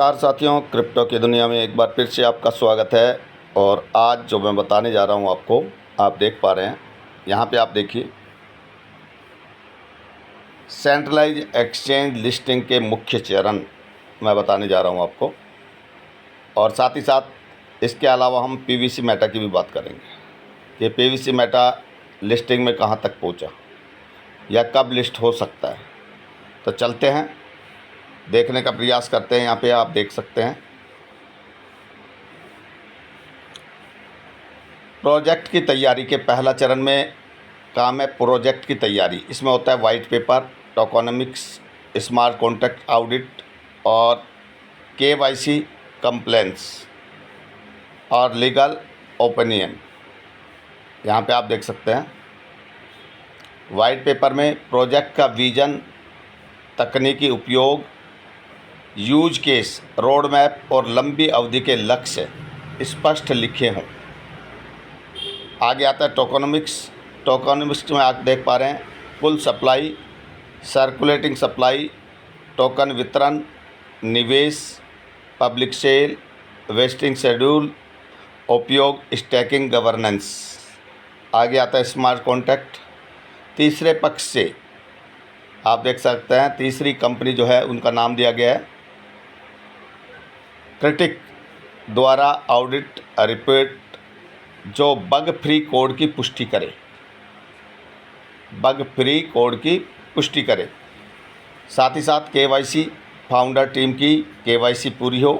नमस्कार साथियों, क्रिप्टो की दुनिया में एक बार फिर से आपका स्वागत है। और आज जो मैं बताने जा रहा हूं आपको, आप देख पा रहे हैं यहां पे, आप देखिए सेंट्रलाइज एक्सचेंज लिस्टिंग के मुख्य चरण मैं बताने जा रहा हूं आपको। और साथ ही साथ इसके अलावा हम पीवीसी मेटा की भी बात करेंगे कि पीवीसी मेटा लिस्टिंग में कहां तक पहुंचा या कब लिस्ट हो सकता है। तो चलते हैं, देखने का प्रयास करते हैं। यहाँ पे आप देख सकते हैं प्रोजेक्ट की तैयारी के पहला चरण में काम है प्रोजेक्ट की तैयारी। इसमें होता है white paper, tokenomics, smart contract audit और केवाईसी कंप्लेंट्स और लीगल ओपिनियन। यहाँ पे आप देख सकते हैं वाइट पेपर में प्रोजेक्ट का विजन, तकनीकी उपयोग, यूज केस, रोड मैप और लंबी अवधि के लक्ष्य स्पष्ट लिखे हों। आगे आता है टोकनोमिक्स। टोकनोमिक्स में आप देख पा रहे हैं कुल सप्लाई, सर्कुलेटिंग सप्लाई, टोकन वितरण, निवेश, पब्लिक सेल, वेस्टिंग शेड्यूल, उपयोग, स्टैकिंग, गवर्नेंस। आगे आता है स्मार्ट कॉन्ट्रैक्ट। तीसरे पक्ष से आप देख सकते हैं तीसरी कंपनी जो है उनका नाम दिया गया है क्रिटिक द्वारा ऑडिट रिपोर्ट, जो बग फ्री कोड की पुष्टि करे, बग फ्री कोड की पुष्टि करे। साथ ही साथ केवाईसी, फाउंडर टीम की केवाईसी पूरी हो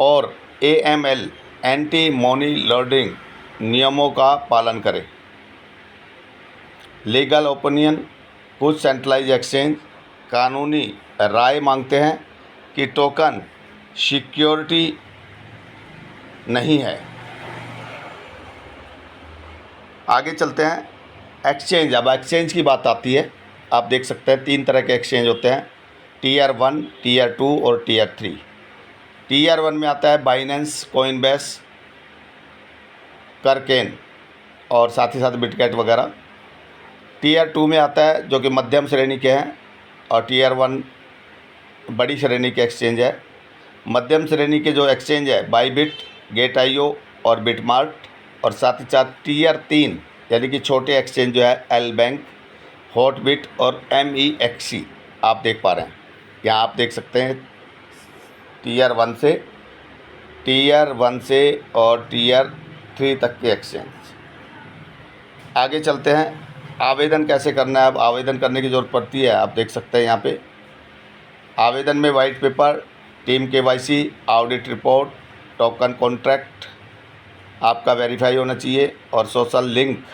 और एएमएल एंटी मनी लॉन्ड्रिंग नियमों का पालन करे। लीगल ओपिनियन, कुछ सेंट्रलाइज एक्सचेंज कानूनी राय मांगते हैं कि टोकन सिक्योरिटी नहीं है। आगे चलते हैं एक्सचेंज। अब एक्सचेंज की बात आती है, आप देख सकते हैं तीन तरह के एक्सचेंज होते हैं, टीयर 1, टीयर 2 और टीयर 3। टीयर 1 में आता है बाइनेंस, कोइनबेस, करकेन और साथ ही साथ बिटगेट वगैरह। टीयर 2 में आता है जो कि मध्यम श्रेणी के हैं और टीयर 1 बड़ी श्रेणी के एक्सचेंज है। मध्यम श्रेणी के जो एक्सचेंज है बाईबिट, गेट.io और बिटमार्ट। और साथ ही साथ टीयर 3 यानी कि छोटे एक्सचेंज जो है एल बैंक, हॉटबिट और MEXC आप देख पा रहे हैं। यहाँ आप देख सकते हैं टीयर 1 से और टीयर 3 तक के एक्सचेंज। आगे चलते हैं, आवेदन कैसे करना है। अब आवेदन करने की ज़रूरत पड़ती है, आप देख सकते हैं यहाँ पे आवेदन में white paper, team KYC, audit report, token contract आपका वेरीफाई होना चाहिए और सोशल लिंक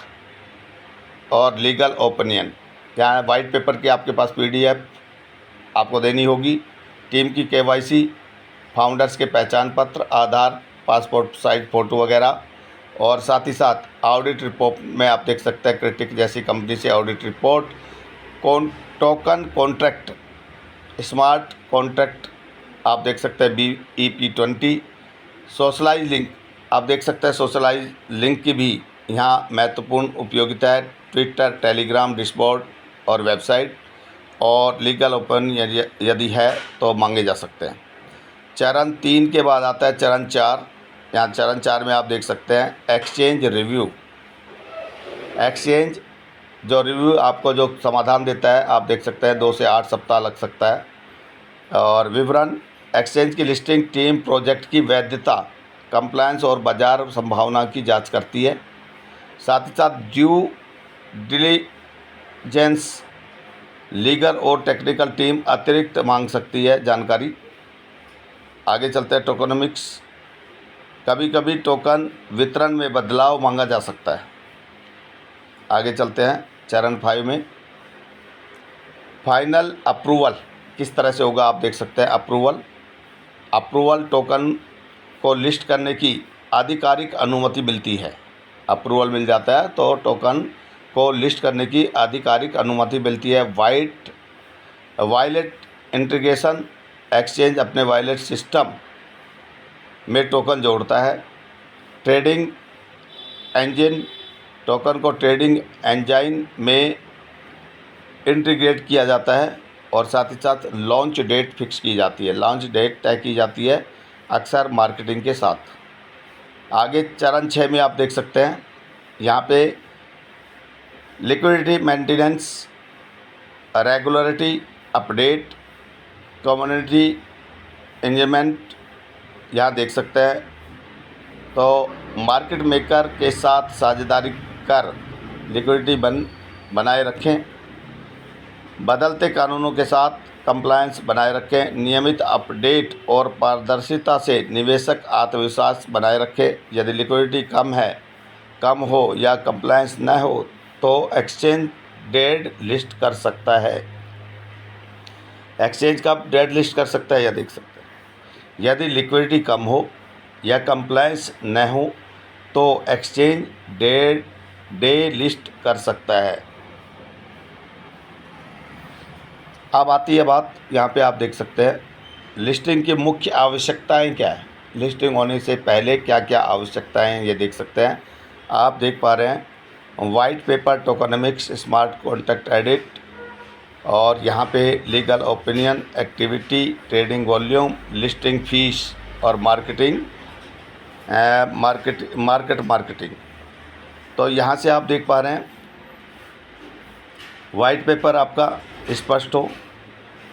और लीगल ओपिनियन। यहाँ वाइट पेपर की आपके पास PDF आपको देनी होगी, टीम की केवाईसी, फाउंडर्स के पहचान पत्र, आधार, पासपोर्ट साइज फ़ोटो वगैरह। और साथ ही साथ ऑडिट रिपोर्ट में आप देख सकते हैं क्रिटिक जैसी कंपनी से audit report, token contract, smart contract आप देख सकते हैं BEP20। सोशलाइज लिंक आप देख सकते हैं, सोशलाइज लिंक की भी यहाँ महत्वपूर्ण उपयोगिता है, ट्विटर, टेलीग्राम, डिस्कॉर्ड और वेबसाइट। और लीगल ओपन यदि है तो मांगे जा सकते हैं। चरण 3 के बाद आता है चरण 4। यहाँ चरण 4 में आप देख सकते हैं एक्सचेंज रिव्यू। एक्सचेंज जो रिव्यू आपको जो समाधान देता है, आप देख सकते हैं 2 से 8 सप्ताह लग सकता है। और विवरण, एक्सचेंज की लिस्टिंग टीम प्रोजेक्ट की वैधता, कंप्लायंस और बाज़ार संभावना की जांच करती है। साथ ही साथ ड्यू डिलीजेंस, लीगल और टेक्निकल टीम अतिरिक्त मांग सकती है जानकारी। आगे चलते हैं टोकनोमिक्स। कभी कभी टोकन वितरण में बदलाव मांगा जा सकता है। आगे चलते हैं चरण 5 में फाइनल अप्रूवल किस तरह से होगा, आप देख सकते हैं अप्रूवल टोकन को लिस्ट करने की आधिकारिक अनुमति मिलती है। अप्रूवल मिल जाता है तो टोकन को लिस्ट करने की आधिकारिक अनुमति मिलती है। वायलेट इंटीग्रेशन, एक्सचेंज अपने वायलेट सिस्टम में टोकन जोड़ता है। ट्रेडिंग इंजन, टोकन को ट्रेडिंग इंजन में इंटीग्रेट किया जाता है। और साथ ही साथ लॉन्च डेट फिक्स की जाती है, लॉन्च डेट तय की जाती है अक्सर मार्केटिंग के साथ। आगे चरण 6 में आप देख सकते हैं यहाँ पे liquidity maintenance, regularity update, community engagement यहाँ देख सकते हैं। तो मार्केट मेकर के साथ साझेदारी कर लिक्विडिटी बनाए रखें, बदलते कानूनों के साथ कंप्लायंस बनाए रखें, नियमित अपडेट और पारदर्शिता से निवेशक आत्मविश्वास बनाए रखें। यदि लिक्विडिटी कम हो या कंप्लायंस न हो तो एक्सचेंज डेड लिस्ट कर सकता है। एक्सचेंज कब डेड लिस्ट कर सकता है यह देख सकते हैं। यदि लिक्विडिटी कम हो या कंप्लायंस न हो तो एक्सचेंज डे लिस्ट कर सकता है। अब आती है बात, यहाँ पे आप देख सकते हैं लिस्टिंग की मुख्य आवश्यकताएं क्या है। लिस्टिंग होने से पहले क्या क्या आवश्यकताएं हैं ये देख सकते हैं। आप देख पा रहे हैं white paper, tokenomics, smart contract edit, और यहाँ पे legal opinion, activity, trading volume, listing fees और मार्केटिंग। तो यहाँ से आप देख पा रहे हैं वाइट पेपर आपका स्पष्ट हो,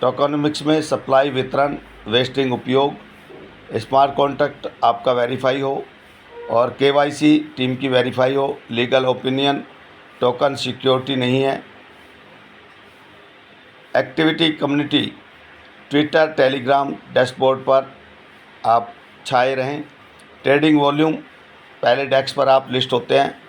टोकनॉमिक्स में सप्लाई वितरण, वेस्टिंग उपयोग, स्मार्ट कॉन्ट्रैक्ट आपका वेरीफाई हो और KYC टीम की वेरीफाई हो, लीगल ओपिनियन, टोकन सिक्योरिटी नहीं है, activity community, Twitter, Telegram, dashboard पर आप छाए रहें, ट्रेडिंग वॉल्यूम, पहले डेस्क पर आप लिस्ट होते हैं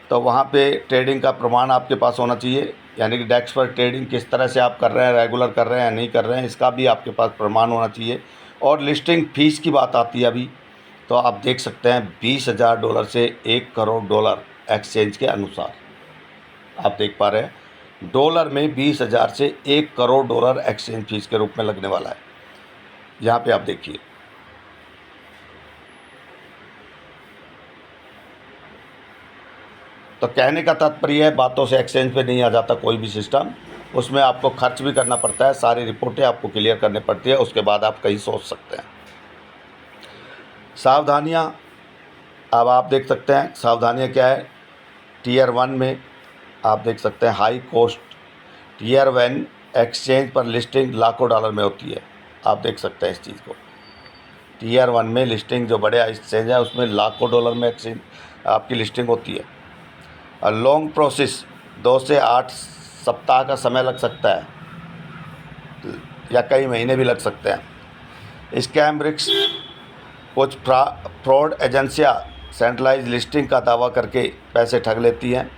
तो वहाँ पे ट्रेडिंग का प्रमाण आपके पास होना चाहिए, यानी कि डेस्क पर ट्रेडिंग किस तरह से आप कर रहे हैं, रेगुलर कर रहे हैं या नहीं कर रहे हैं, इसका भी आपके पास प्रमाण होना चाहिए। और लिस्टिंग फ़ीस की बात आती है अभी, तो आप देख सकते हैं $20,000 से $1 करोड़ एक्सचेंज के अनुसार। आप देख पा रहे हैं डॉलर में 20,000 से $1 करोड़ एक्सचेंज फीस के रूप में लगने वाला है। यहाँ पे आप देखिए तो कहने का तात्पर्य है, बातों से एक्सचेंज पे नहीं आ जाता कोई भी सिस्टम, उसमें आपको खर्च भी करना पड़ता है, सारी रिपोर्टें आपको क्लियर करनी पड़ती है, उसके बाद आप कहीं सोच सकते हैं। सावधानियां अब आप देख सकते हैं, सावधानियां क्या है। टीयर 1 में आप देख सकते हैं हाई कॉस्ट, टीयर 1 एक्सचेंज पर लिस्टिंग लाखों डॉलर में होती है। आप देख सकते हैं इस चीज़ को, टीयर 1 में लिस्टिंग जो बड़े एक्सचेंज है उसमें लाखों डॉलर में एक्सचेंज आपकी लिस्टिंग होती है। और लॉन्ग प्रोसेस 2 से 8 सप्ताह का समय लग सकता है या कई महीने भी लग सकते हैं। स्कैम रिस्क, कुछ फ्रॉड एजेंसियां सेंट्रलाइज लिस्टिंग का दावा करके पैसे ठग लेती हैं।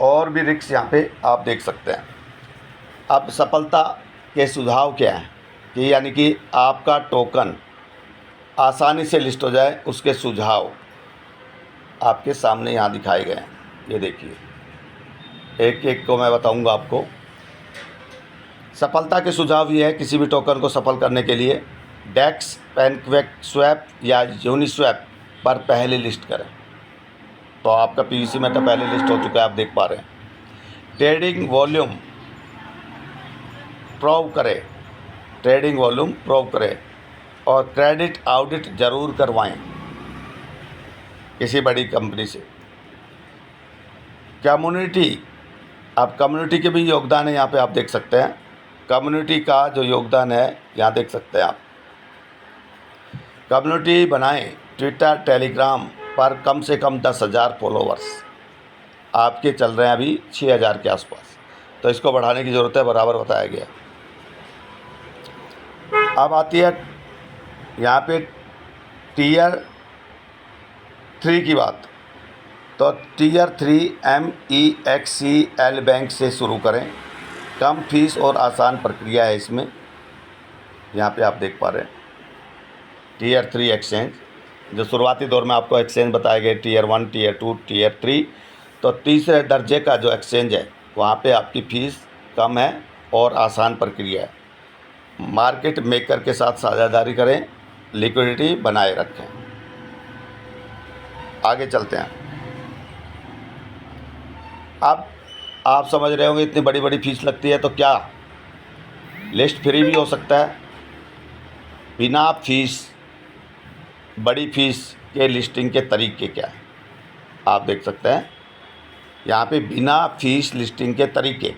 और भी रिस्क यहाँ पे आप देख सकते हैं। अब सफलता के सुझाव क्या हैं कि यानी कि आपका टोकन आसानी से लिस्ट हो जाए, उसके सुझाव आपके सामने यहाँ दिखाए गए हैं। ये देखिए, एक एक को मैं बताऊंगा आपको। सफलता के सुझाव ये है, किसी भी टोकन को सफल करने के लिए डेक्स, पैनक्वेक या यूनिस्वैप पर पहले लिस्ट करें। तो आपका PVC मेटा पहले लिस्ट हो चुका है, आप देख पा रहे हैं। ट्रेडिंग वॉल्यूम प्रूव करें, ट्रेडिंग वॉल्यूम प्रूव करें और क्रेडिट ऑडिट ज़रूर करवाएं किसी बड़ी कंपनी से। कम्युनिटी, अब कम्युनिटी के भी योगदान है, यहाँ पे आप देख सकते हैं कम्युनिटी का जो योगदान है, यहाँ देख सकते हैं आप। कम्युनिटी बनाएं, ट्विटर, टेलीग्राम पर कम से कम 10,000 फॉलोवर्स आपके चल रहे हैं अभी 6,000 के आसपास, तो इसको बढ़ाने की ज़रूरत है, बराबर बताया गया। अब आती है यहाँ पे टीयर 3 की बात। तो टीयर 3 MEXCL बैंक से शुरू करें, कम फीस और आसान प्रक्रिया है इसमें। यहाँ पे आप देख पा रहे हैं टीयर 3 एक्सचेंज, जो शुरुआती दौर में आपको एक्सचेंज बताए गए टीयर 1, टीयर 2, टीयर 3। तो तीसरे दर्जे का जो एक्सचेंज है वहाँ पे आपकी फ़ीस कम है और आसान प्रक्रिया है। मार्केट मेकर के साथ साझेदारी करें, लिक्विडिटी बनाए रखें। आगे चलते हैं। अब आप समझ रहे होंगे इतनी बड़ी बड़ी फीस लगती है, तो क्या लिस्ट फ्री भी हो सकता है? बिना फीस, बड़ी फीस के लिस्टिंग के तरीके क्या हैं? आप देख सकते हैं यहाँ पे बिना फीस लिस्टिंग के तरीके।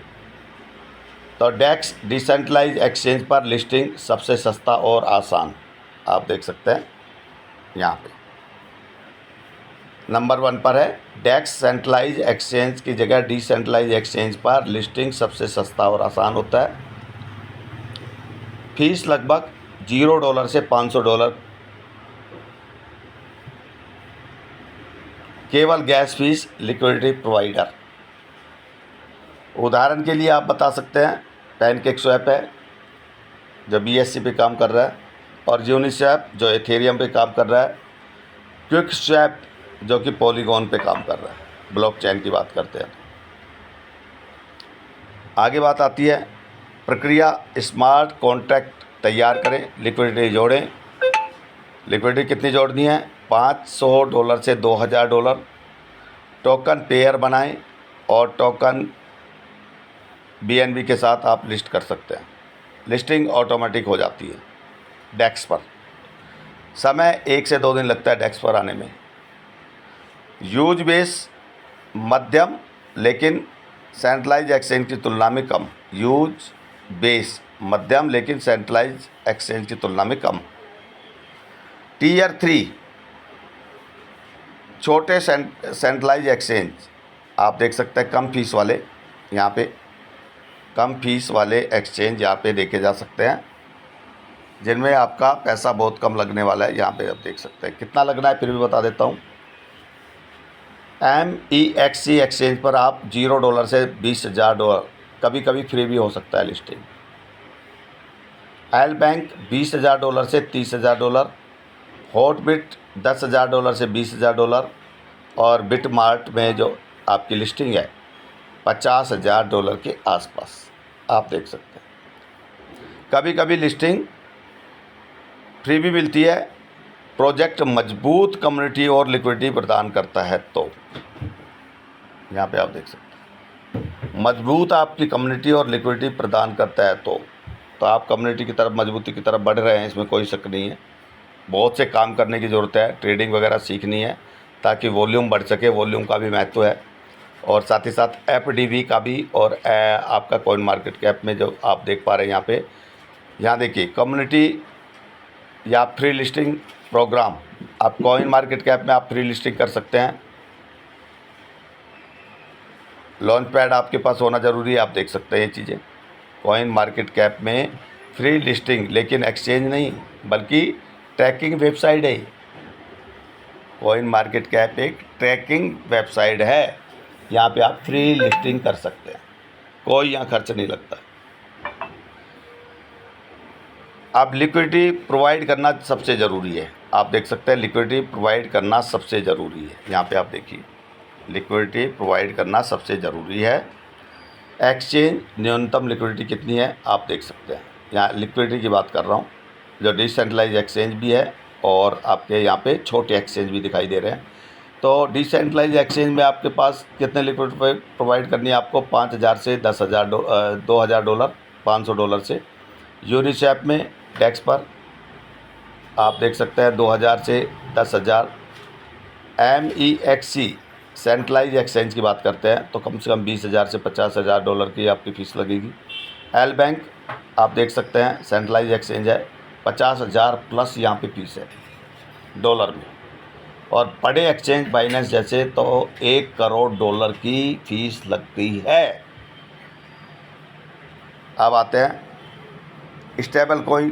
तो डेक्स डिसेंट्रलाइज एक्सचेंज पर लिस्टिंग सबसे सस्ता और आसान, आप देख सकते हैं यहाँ पे नंबर 1 पर है। डेक्स सेंट्रलाइज एक्सचेंज की जगह डिसेंट्रलाइज एक्सचेंज पर लिस्टिंग सबसे सस्ता और आसान होता है। फीस लगभग $0 से $500, केवल गैस फीस लिक्विडिटी प्रोवाइडर। उदाहरण के लिए आप बता सकते हैं पैनकेकस्वैप है जो BSC पे काम कर रहा है, और यूनिस्वैप जो एथेरियम पे काम कर रहा है, क्विकस्वैप जो कि पॉलीगॉन पे काम कर रहा है। ब्लॉकचेन की बात करते हैं। आगे बात आती है प्रक्रिया, स्मार्ट कॉन्ट्रैक्ट तैयार करें, लिक्विडिटी जोड़ें। लिक्विडिटी कितनी जोड़नी है? $500 से $2000। टोकन पेयर बनाएं और टोकन BNB के साथ आप लिस्ट कर सकते हैं। लिस्टिंग ऑटोमेटिक हो जाती है डेक्स पर। समय 1 से 2 दिन लगता है डेक्स पर आने में। यूज बेस मध्यम लेकिन सेंट्रलाइज एक्सचेंज की तुलना में कम। यूज बेस मध्यम लेकिन सेंट्रलाइज एक्सचेंज की तुलना में कम। Tier 3 छोटे सेंट्रलाइज एक्सचेंज, आप देख सकते हैं कम फीस वाले, यहाँ पे कम फीस वाले एक्सचेंज यहाँ पे देखे जा सकते हैं जिनमें आपका पैसा बहुत कम लगने वाला है। यहाँ पे आप देख सकते हैं कितना लगना है, फिर भी बता देता हूँ। MEXC एक्सचेंज पर आप $0 से $20,000, कभी कभी फ्री भी हो सकता है लिस्टिंग। एल बैंक $20,000 से $30,000, हॉटबिट $10,000 से $20,000, और बिटमार्ट में जो आपकी लिस्टिंग है $50,000 के आसपास, आप देख सकते हैं। कभी कभी लिस्टिंग फ्री भी मिलती है। प्रोजेक्ट मजबूत कम्युनिटी और लिक्विडिटी प्रदान करता है, तो यहाँ पे आप देख सकते हैं मजबूत आपकी कम्युनिटी और लिक्विडिटी प्रदान करता है, तो आप कम्युनिटी की तरफ, मजबूती की तरफ बढ़ रहे हैं, इसमें कोई शक नहीं है। बहुत से काम करने की ज़रूरत है, ट्रेडिंग वगैरह सीखनी है ताकि वॉल्यूम बढ़ सके। वॉल्यूम का भी महत्व है, और साथ ही साथ FDV का भी, और आपका कॉइन मार्केट कैप में जो आप देख पा रहे हैं यहाँ देखिए कम्युनिटी या फ्री लिस्टिंग प्रोग्राम। आप कॉइन मार्केट कैप में आप फ्री लिस्टिंग कर सकते हैं। लॉन्च पैड आपके पास होना ज़रूरी है, आप देख सकते हैं ये चीज़ें। कॉइन मार्केट कैप में फ्री लिस्टिंग, लेकिन एक्सचेंज नहीं बल्कि ट्रैकिंग वेबसाइट है। कॉइन मार्केट कैप एक ट्रैकिंग वेबसाइट है, यहाँ पे आप फ्री लिस्टिंग कर सकते हैं, कोई यहाँ खर्च नहीं लगता। अब लिक्विडिटी प्रोवाइड करना सबसे ज़रूरी है, आप देख सकते हैं लिक्विडिटी प्रोवाइड करना सबसे ज़रूरी है। यहाँ पे आप देखिए लिक्विडिटी प्रोवाइड करना सबसे ज़रूरी है। एक्सचेंज न्यूनतम लिक्विडिटी कितनी है आप देख सकते हैं। यहाँ लिक्विडिटी की बात कर रहा हूँ, जो डिसेंट्रलाइज एक्सचेंज भी है और आपके यहाँ पे छोटे एक्सचेंज भी दिखाई दे रहे हैं। तो डिसेंट्रलाइज एक्सचेंज में आपके पास कितने लिक्विडिटी प्रोवाइड करनी है आपको? 5,000 से 10,000, $2,000, $500 से। यूनिस्वैप में डेक्स पर आप देख सकते हैं 2,000 से 10,000। MEXC सेंट्रलाइज एक्सचेंज की बात करते हैं तो कम से कम 20,000 से $50,000 की आपकी फ़ीस लगेगी। एल बैंक आप देख सकते हैं सेंट्रलाइज एक्सचेंज है, 50,000 प्लस यहाँ पे फीस है डॉलर में। और बड़े एक्सचेंज बाइनेंस जैसे तो $1 करोड़ की फ़ीस लगती है। अब आते हैं स्टेबल कॉइन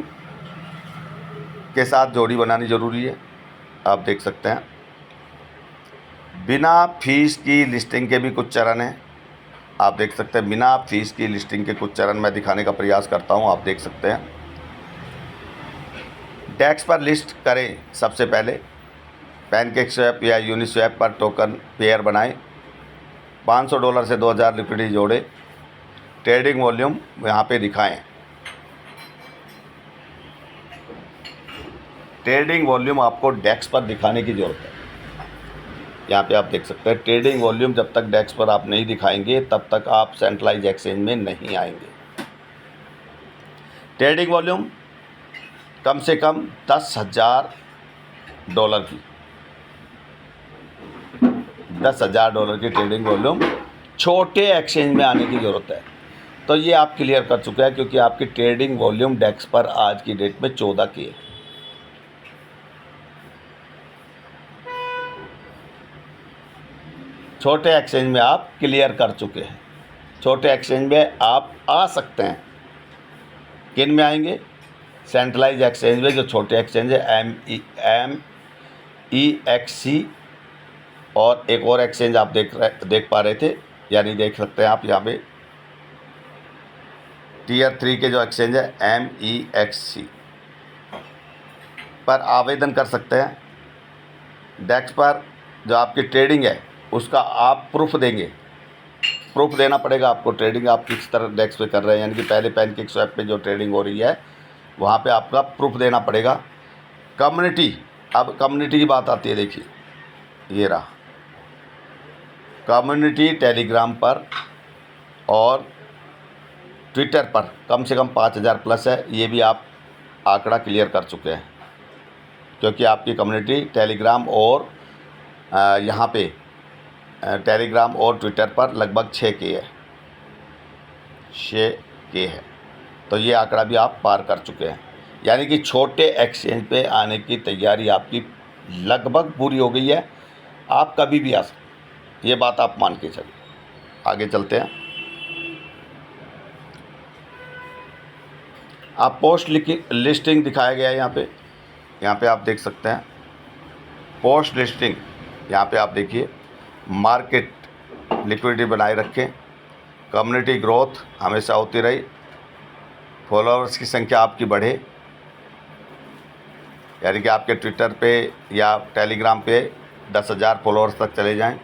के साथ जोड़ी बनानी ज़रूरी है, आप देख सकते हैं। बिना फीस की लिस्टिंग के भी कुछ चरण हैं, आप देख सकते हैं। बिना फीस की लिस्टिंग के कुछ चरण मैं दिखाने का प्रयास करता हूं, आप देख सकते हैं। डेक्स पर लिस्ट करें सबसे पहले, पैनकेकस्वैप या यूनिस्वैप पर टोकन पेयर बनाएं, $500 से 2,000 लिक्विडिटी जोड़ें, ट्रेडिंग वॉल्यूम यहाँ पे दिखाएं। ट्रेडिंग वॉल्यूम आपको डेक्स पर दिखाने की ज़रूरत है। यहाँ पे आप देख सकते हैं ट्रेडिंग वॉल्यूम जब तक डेस्क पर आप नहीं दिखाएंगे तब तक आप सेंट्रलाइज एक्सचेंज में नहीं आएंगे। ट्रेडिंग वॉल्यूम कम से कम $10,000 की, $10,000 की ट्रेडिंग वॉल्यूम छोटे एक्सचेंज में आने की ज़रूरत है। तो ये आप क्लियर कर चुके हैं क्योंकि आपकी ट्रेडिंग वॉल्यूम डेस्क पर आज की डेट में 14 की है। छोटे एक्सचेंज में आप क्लियर कर चुके हैं। छोटे एक्सचेंज में आप आ सकते हैं। किन में आएंगे? सेंट्रलाइज एक्सचेंज में, जो छोटे एक्सचेंज है MEXC, और एक और एक्सचेंज आप देख पा रहे थे, यानी देख सकते हैं आप यहाँ पे Tier 3 के जो एक्सचेंज है MEXC पर आवेदन कर सकते हैं। डेस्क पर जो आपकी ट्रेडिंग है उसका आप प्रूफ देंगे। प्रूफ देना पड़ेगा आपको, ट्रेडिंग आप किस तरह डेस्क पे कर रहे हैं, यानी कि पहले पैनकेक स्वैप पे जो ट्रेडिंग हो रही है वहाँ पे आपका प्रूफ देना पड़ेगा। कम्युनिटी, अब कम्युनिटी की बात आती है। देखिए ये रहा कम्युनिटी, टेलीग्राम पर और ट्विटर पर कम से कम 5,000 प्लस है। ये भी आप आंकड़ा क्लियर कर चुके हैं क्योंकि आपकी कम्युनिटी टेलीग्राम और यहाँ पे टेलीग्राम और ट्विटर पर लगभग 6K है, 6K है। तो ये आंकड़ा भी आप पार कर चुके हैं, यानी कि छोटे एक्सचेंज पे आने की तैयारी आपकी लगभग पूरी हो गई है। आप कभी भी आ सकते, ये बात आप मान के चलिए। आगे चलते हैं। आप पोस्ट लिस्टिंग दिखाया गया है यहाँ पे आप देख सकते हैं पोस्ट लिस्टिंग। यहाँ पे आप देखिए मार्केट लिक्विडिटी बनाए रखें, कम्युनिटी ग्रोथ हमेशा होती रही, फॉलोअर्स की संख्या आपकी बढ़े, यानी कि आपके ट्विटर पे या टेलीग्राम पे 10,000 फॉलोअर्स तक चले जाएं,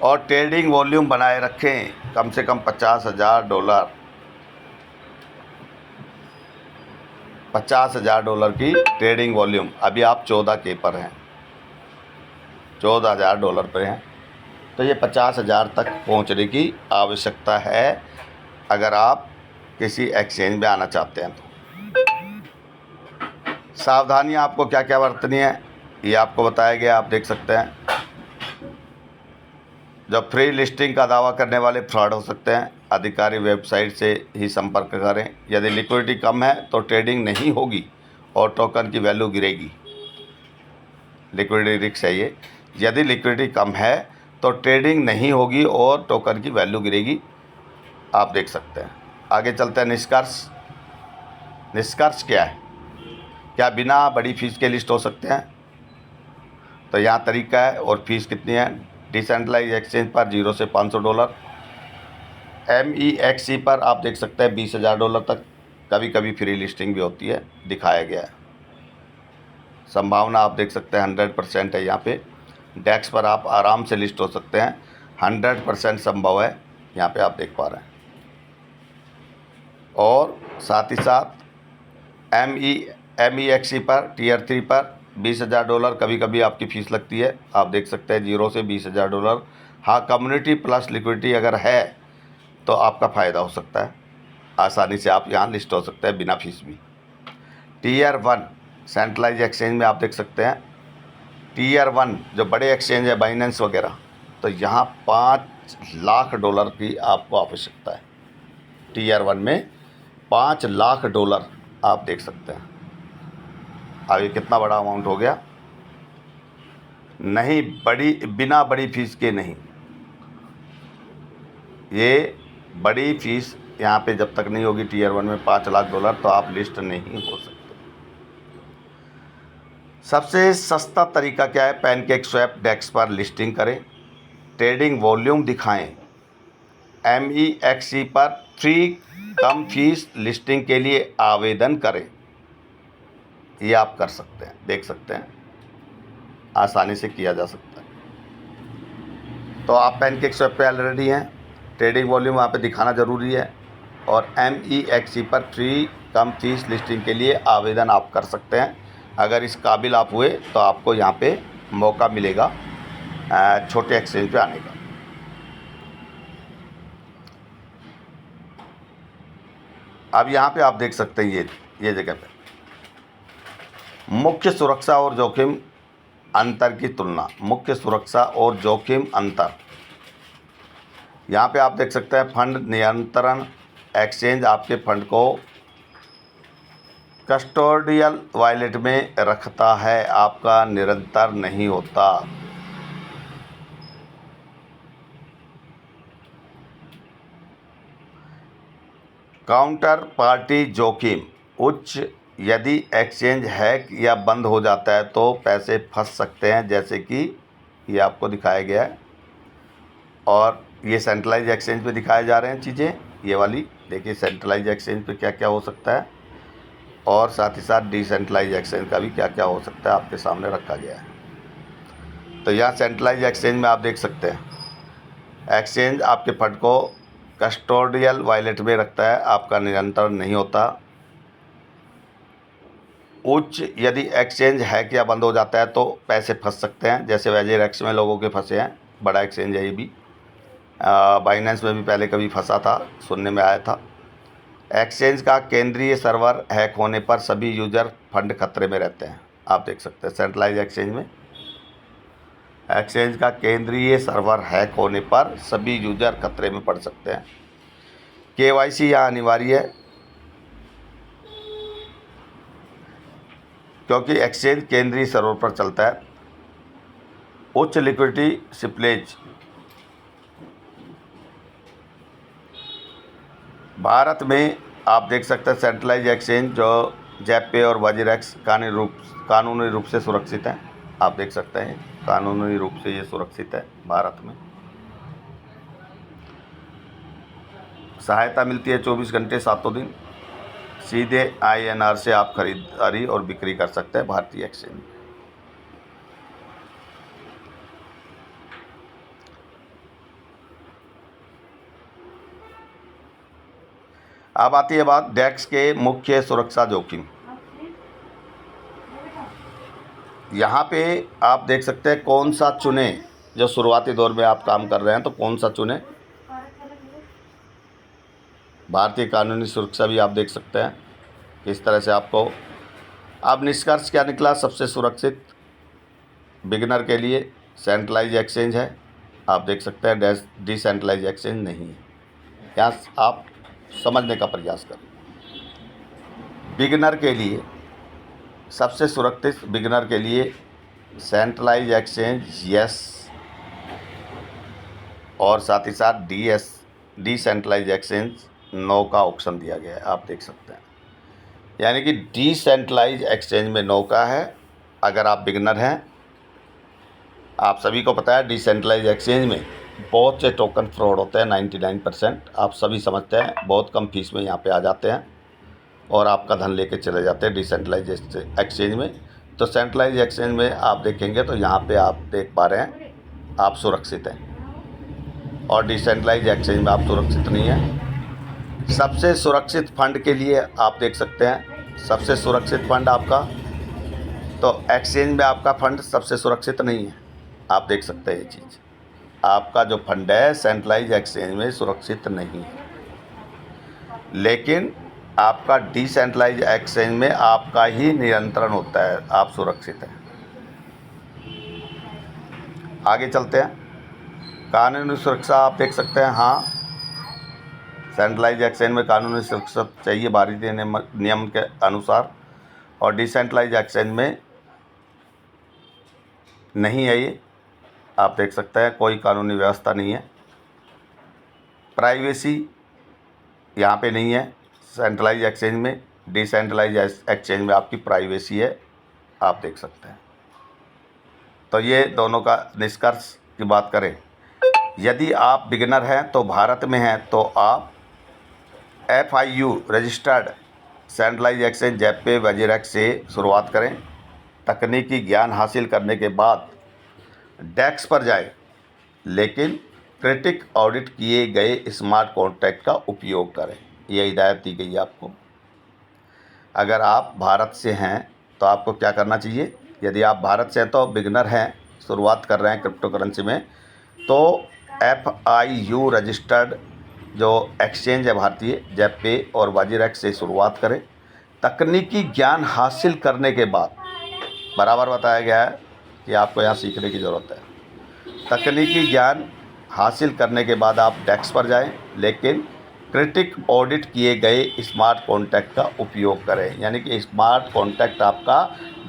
और ट्रेडिंग वॉल्यूम बनाए रखें कम से कम $50,000, $50,000 की ट्रेडिंग वॉल्यूम। अभी आप 14K पर हैं, $14,000 पे हैं, तो ये 50,000 तक पहुंचने की आवश्यकता है अगर आप किसी एक्सचेंज में आना चाहते हैं। तो सावधानियां आपको क्या क्या बरतनी है ये आपको बताया गया, आप देख सकते हैं। जब फ्री लिस्टिंग का दावा करने वाले फ्रॉड हो सकते हैं, अधिकारी वेबसाइट से ही संपर्क करें। यदि लिक्विडिटी कम है तो ट्रेडिंग नहीं होगी और टोकन की वैल्यू गिरेगी। लिक्विडिटी रिस्क है ये। यदि लिक्विडिटी कम है तो ट्रेडिंग नहीं होगी और टोकन की वैल्यू गिरेगी, आप देख सकते हैं। आगे चलते हैं। निष्कर्ष क्या है? क्या बिना बड़ी फीस के लिस्ट हो सकते हैं? तो यहाँ तरीका है और फीस कितनी है। डिसेंट्रलाइज एक्सचेंज पर $0 से $500, MEXC पर आप देख सकते हैं $20,000 तक। कभी कभी फ्री लिस्टिंग भी होती है, दिखाया गया है। संभावना आप देख सकते हैं 100% है। यहाँ पे डेस्क पर आप आराम से लिस्ट हो सकते हैं, 100% संभव है, यहाँ पे आप देख पा रहे हैं। और साथ ही साथ MEXC पर Tier 3 पर $20,000 कभी कभी आपकी फ़ीस लगती है, आप देख सकते हैं $0 से $20,000। हाँ, कम्युनिटी प्लस लिक्विडिटी अगर है तो आपका फ़ायदा हो सकता है, आसानी से आप यहाँ लिस्ट हो सकते हैं बिना फीस भी। Tier 1 सेंट्रलाइज एक्सचेंज में आप देख सकते हैं Tier 1 जो बड़े एक्सचेंज है बाइनेंस वगैरह, तो यहाँ $5 लाख की आपको आवश्यकता है। Tier 1 में $5 लाख आप देख सकते हैं। अब ये कितना बड़ा अमाउंट हो गया? नहीं, बिना बड़ी फीस के नहीं, ये बड़ी फीस यहाँ पे जब तक नहीं होगी Tier 1 में $5 लाख, तो आप लिस्ट नहीं हो सकते। सबसे सस्ता तरीका क्या है? पैनकेक स्वैप डेस्क पर लिस्टिंग करें, ट्रेडिंग वॉल्यूम दिखाएं, MEXC पर फ्री कम फीस लिस्टिंग के लिए आवेदन करें। ये आप कर सकते हैं, देख सकते हैं, आसानी से किया जा सकता है। तो आप पैनकेक स्वैप पे ऑलरेडी हैं, ट्रेडिंग वॉल्यूम वहाँ पे दिखाना ज़रूरी है, और MEXC पर फ्री कम फीस लिस्टिंग के लिए आवेदन आप कर सकते हैं। अगर इस काबिल आप हुए तो आपको यहाँ पे मौका मिलेगा छोटे एक्सचेंज पे आने का। अब यहाँ पे आप देख सकते हैं ये जगह पे मुख्य सुरक्षा और जोखिम अंतर की तुलना, मुख्य सुरक्षा और जोखिम अंतर। यहाँ पे आप देख सकते हैं फंड नियंत्रण एक्सचेंज आपके फंड को कस्टोडियल वॉलेट में रखता है, आपका निरंतर नहीं होता। काउंटर पार्टी जोखिम उच्च, यदि एक्सचेंज हैक या बंद हो जाता है तो पैसे फंस सकते हैं, जैसे कि ये आपको दिखाया गया है। और ये सेंट्रलाइज एक्सचेंज पे दिखाए जा रहे हैं चीज़ें, ये वाली देखिए सेंट्रलाइज एक्सचेंज पे क्या क्या हो सकता है और साथ ही साथ डिसेंट्रलाइज एक्सचेंज का भी क्या क्या हो सकता है आपके सामने रखा गया है। तो यहाँ सेंट्रलाइज एक्सचेंज में आप देख सकते हैं एक्सचेंज आपके फंड को कस्टोडियल वॉलेट में रखता है, आपका निरंतर नहीं होता। उच्च, यदि एक्सचेंज हैक या बंद हो जाता है तो पैसे फंस सकते हैं, जैसे वजीरेक्स में लोगों के फंसे हैं, बड़ा एक्सचेंज है ये भी। बाइनेंस में भी पहले कभी फंसा था, सुनने में आया था। एक्सचेंज का केंद्रीय सर्वर हैक होने पर सभी यूजर फंड खतरे में रहते हैं, आप देख सकते हैं सेंट्रलाइज एक्सचेंज में एक्सचेंज का केंद्रीय सर्वर हैक होने पर सभी यूजर खतरे में पड़ सकते हैं। केवाईसी यहाँ अनिवार्य है क्योंकि एक्सचेंज केंद्रीय सर्वर पर चलता है। उच्च लिक्विडिटी स्लिपेज, भारत में आप देख सकते हैं सेंट्रलाइज एक्सचेंज जो जेपे और वजीरेक्स कानूनी रूप से सुरक्षित हैं, आप देख सकते हैं कानूनी रूप से ये सुरक्षित है। भारत में सहायता मिलती है 24 घंटे 7 दिन, सीधे INR से आप खरीदारी और बिक्री कर सकते हैं भारतीय एक्सचेंज में। अब आती है बात डेक्स के मुख्य सुरक्षा जोखिम। यहाँ पे आप देख सकते हैं कौन सा चुने, जो शुरुआती दौर में आप काम कर रहे हैं तो कौन सा चुने। भारतीय कानूनी सुरक्षा भी आप देख सकते हैं किस तरह से आपको। अब निष्कर्ष क्या निकला, सबसे सुरक्षित बिगिनर के लिए सेंट्रलाइज एक्सचेंज है, आप देख सकते हैं डिसेंट्रलाइज एक्सचेंज नहीं है। यहाँ आप समझने का प्रयास करें। बिगिनर के लिए सबसे सुरक्षित, बिगिनर के लिए सेंट्रलाइज एक्सचेंज यस, और साथ ही साथ डिसेंट्रलाइज एक्सचेंज नो का ऑप्शन दिया गया है, आप देख सकते हैं। यानी कि डिसेंट्रलाइज एक्सचेंज में नो का है अगर आप बिगिनर हैं। आप सभी को पता है डिसेंट्रलाइज एक्सचेंज में बहुत से टोकन फ्रॉड होते हैं, 99% आप सभी समझते हैं, बहुत कम फीस में यहाँ पे आ जाते हैं और आपका धन लेके चले जाते हैं डिसेंट्रलाइज एक्सचेंज में। तो सेंट्रलाइज एक्सचेंज में आप देखेंगे तो यहाँ पे आप देख पा रहे हैं आप सुरक्षित हैं, और डिसेंट्रलाइज एक्सचेंज में आप सुरक्षित नहीं हैं। सबसे सुरक्षित फंड के लिए आप देख सकते हैं, सबसे सुरक्षित फंड आपका, तो एक्सचेंज में आपका फंड सबसे सुरक्षित नहीं है, आप देख सकते हैं ये चीज़। आपका जो फंड है सेंट्रलाइज एक्सचेंज में सुरक्षित नहीं है, लेकिन आपका डिसेंट्रलाइज एक्सचेंज में आपका ही नियंत्रण होता है, आप सुरक्षित हैं। आगे चलते हैं। कानूनी सुरक्षा आप देख सकते हैं, हाँ सेंट्रलाइज एक्सचेंज में कानूनी सुरक्षा चाहिए भारतीय नियम के अनुसार, और डिसेंट्रलाइज एक्सचेंज में नहीं है ये, आप देख सकते हैं कोई कानूनी व्यवस्था नहीं है। प्राइवेसी यहाँ पे नहीं है सेंट्रलाइज एक्सचेंज में, डिसेंट्रलाइज एक्सचेंज में आपकी प्राइवेसी है, आप देख सकते हैं। तो ये दोनों का निष्कर्ष की बात करें, यदि आप बिगिनर हैं तो भारत में हैं तो आप FIU रजिस्टर्ड सेंट्रलाइज एक्सचेंज जेपे वजीरेक्स से शुरुआत करें। तकनीकी ज्ञान हासिल करने के बाद डेक्स पर जाएं, लेकिन क्रिटिक ऑडिट किए गए स्मार्ट कॉन्ट्रैक्ट का उपयोग करें, यह हिदायत दी गई है आपको। अगर आप भारत से हैं तो आपको क्या करना चाहिए, यदि आप भारत से हैं तो बिगनर हैं, शुरुआत कर रहे हैं क्रिप्टो करेंसी में, तो FIU रजिस्टर्ड जो एक्सचेंज है भारतीय, जेपे और वाजीरैक्स से शुरुआत करें। तकनीकी ज्ञान हासिल करने के बाद बराबर बताया गया है कि आपको यहाँ सीखने की ज़रूरत है। तकनीकी ज्ञान हासिल करने के बाद आप डेस्क पर जाएं, लेकिन क्रिटिक ऑडिट किए गए स्मार्ट कॉन्टैक्ट का उपयोग करें। यानी कि स्मार्ट कॉन्टैक्ट आपका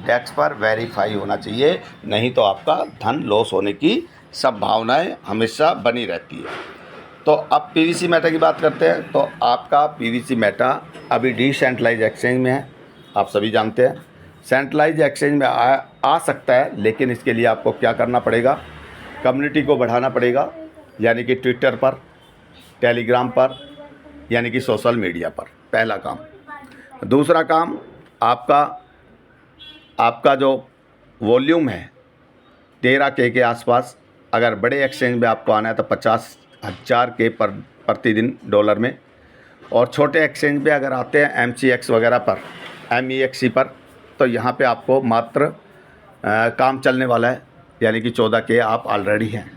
डेस्क पर वेरीफाई होना चाहिए, नहीं तो आपका धन लॉस होने की संभावनाएं हमेशा बनी रहती है। तो अब PVC मेटा की बात करते हैं। तो आपका PVC मेटा अभी डिसेंट्रलाइज एक्सचेंज में है, आप सभी जानते हैं। सेंट्रलाइज एक्सचेंज में आ सकता है, लेकिन इसके लिए आपको क्या करना पड़ेगा, कम्युनिटी को बढ़ाना पड़ेगा, यानी कि ट्विटर पर, टेलीग्राम पर, यानी कि सोशल मीडिया पर, पहला काम। दूसरा काम, आपका जो वॉल्यूम है 13K के आसपास, अगर बड़े एक्सचेंज में आपको आना है तो 50,000 के प्रतिदिन डॉलर में, और छोटे एक्सचेंज पे अगर आते हैं MCX वगैरह पर, MEXC पर, तो यहाँ पे आपको मात्र काम चलने वाला है, यानी कि 14K आप ऑलरेडी हैं।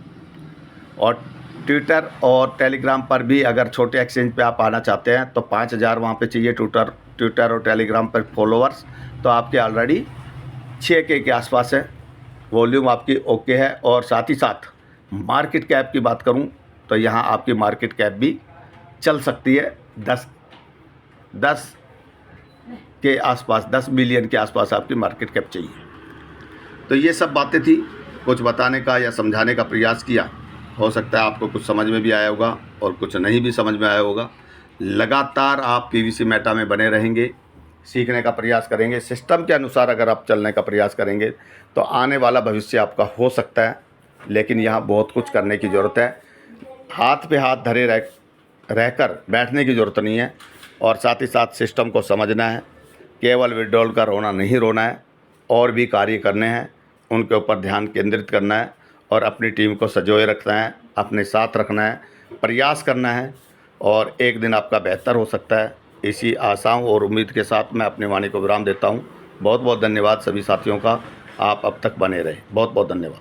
और ट्विटर और टेलीग्राम पर भी अगर छोटे एक्सचेंज पे आप आना चाहते हैं तो 5,000 वहाँ पे चाहिए ट्विटर और टेलीग्राम पर फॉलोअर्स, तो आपके ऑलरेडी 6K के आसपास है, वॉल्यूम आपकी ओके है। और साथ ही साथ मार्केट कैप की बात करूं तो यहाँ आपकी मार्केट कैप भी चल सकती है 10 के आसपास, 10 बिलियन के आसपास आपकी मार्केट कैप चाहिए। तो ये सब बातें थी, कुछ बताने का या समझाने का प्रयास किया। हो सकता है आपको कुछ समझ में भी आया होगा और कुछ नहीं भी समझ में आया होगा। लगातार आप PVC मेटा में बने रहेंगे, सीखने का प्रयास करेंगे, सिस्टम के अनुसार अगर आप चलने का प्रयास करेंगे तो आने वाला भविष्य आपका हो सकता है। लेकिन यहाँ बहुत कुछ करने की ज़रूरत है, हाथ पे हाथ धरे रहकर बैठने की ज़रूरत नहीं है। और साथ ही साथ सिस्टम को समझना है, केवल विड्रॉल का रोना नहीं रोना है, और भी कार्य करने हैं, उनके ऊपर ध्यान केंद्रित करना है और अपनी टीम को संजोए रखना है, अपने साथ रखना है, प्रयास करना है, और एक दिन आपका बेहतर हो सकता है। इसी आशाओं और उम्मीद के साथ मैं अपनी वाणी को विराम देता हूँ। बहुत बहुत धन्यवाद सभी साथियों का, आप अब तक बने रहे, बहुत बहुत धन्यवाद।